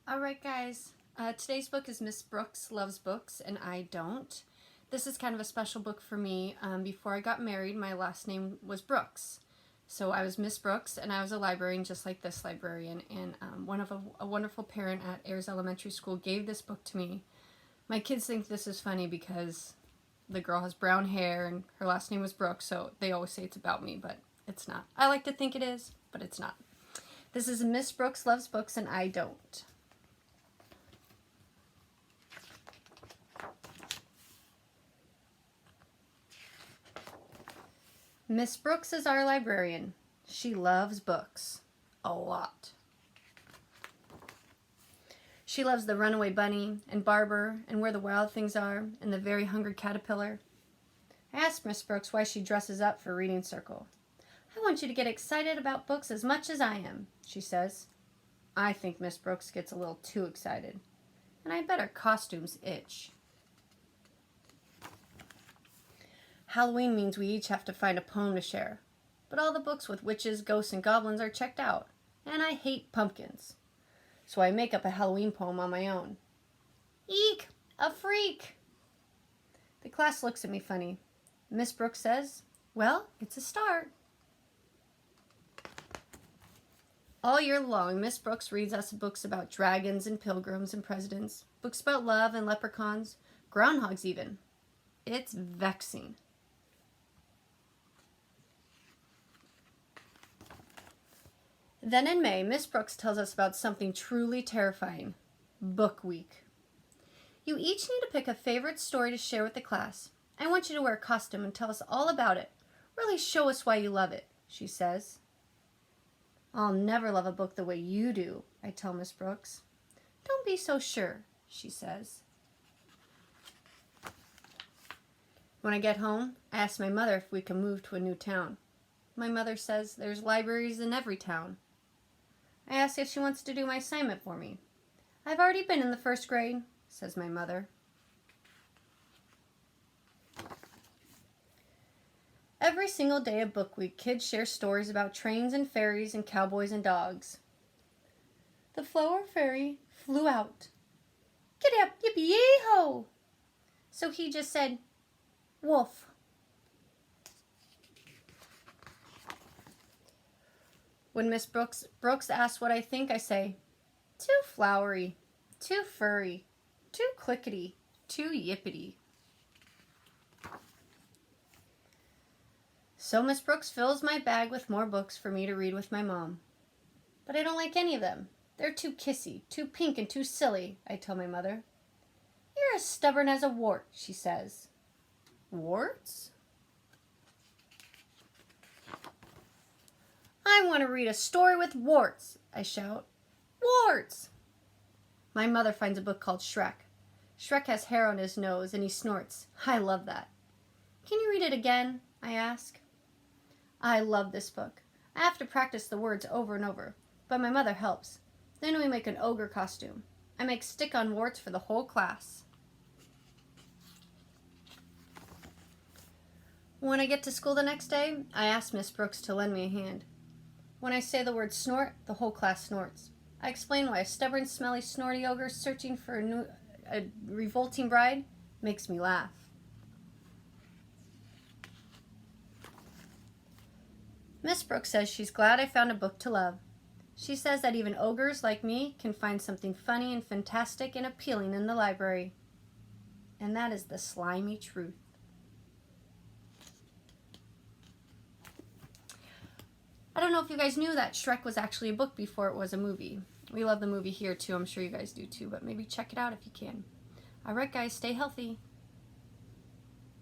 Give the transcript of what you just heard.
Alright guys, today's book is Miss Brooks Loves Books and I Don't. This is kind of a special book for me. Before I got married, my last name was Brooks. So I was Miss Brooks and I was a librarian just like this librarian, and a wonderful parent at Ayers Elementary School gave this book to me. My kids think this is funny because the girl has brown hair and her last name was Brooks, so they always say it's about me, but it's not. I like to think it is, but it's not. This is Miss Brooks Loves Books and I Don't. Miss Brooks is our librarian. She loves books. A lot. She loves The Runaway Bunny and Barber and Where the Wild Things Are and The Very Hungry Caterpillar. I asked Miss Brooks why she dresses up for reading circle. I want you to get excited about books as much as I am, she says. I think Miss Brooks gets a little too excited. And I bet her costumes itch. Halloween means we each have to find a poem to share. But all the books with witches, ghosts, and goblins are checked out. And I hate pumpkins. So I make up a Halloween poem on my own. Eek! A freak! The class looks at me funny. Miss Brooks says, well, it's a start. All year long, Miss Brooks reads us books about dragons and pilgrims and presidents, books about love and leprechauns, groundhogs even. It's vexing. Then in May, Miss Brooks tells us about something truly terrifying. Book Week. You each need to pick a favorite story to share with the class. I want you to wear a costume and tell us all about it. Really show us why you love it, she says. I'll never love a book the way you do, I tell Miss Brooks. Don't be so sure, she says. When I get home, I ask my mother if we can move to a new town. My mother says there's libraries in every town. I ask if she wants to do my assignment for me. I've already been in the first grade, says my mother. Every single day of Book Week, kids share stories about trains and ferries and cowboys and dogs. The Flower Fairy flew out. Giddy up, yippee yee ho! So he just said, wolf. When Miss Brooks asks what I think, I say, too flowery, too furry, too clickety, too yippity. So Miss Brooks fills my bag with more books for me to read with my mom. But I don't like any of them. They're too kissy, too pink, and too silly, I tell my mother. You're as stubborn as a wart, she says. Warts? I want to read a story with warts, I shout. Warts! My mother finds a book called Shrek. Shrek has hair on his nose and he snorts. I love that. Can you read it again? I ask. I love this book. I have to practice the words over and over, but my mother helps. Then we make an ogre costume. I make stick-on warts for the whole class. When I get to school the next day, I ask Miss Brooks to lend me a hand. When I say the word snort, the whole class snorts. I explain why a stubborn, smelly, snorty ogre searching for a revolting bride makes me laugh. Miss Brooks says she's glad I found a book to love. She says that even ogres like me can find something funny and fantastic and appealing in the library. And that is the slimy truth. I don't know if you guys knew that Shrek was actually a book before it was a movie. We love the movie here too. I'm sure you guys do too, but maybe check it out if you can. Alright guys, stay healthy.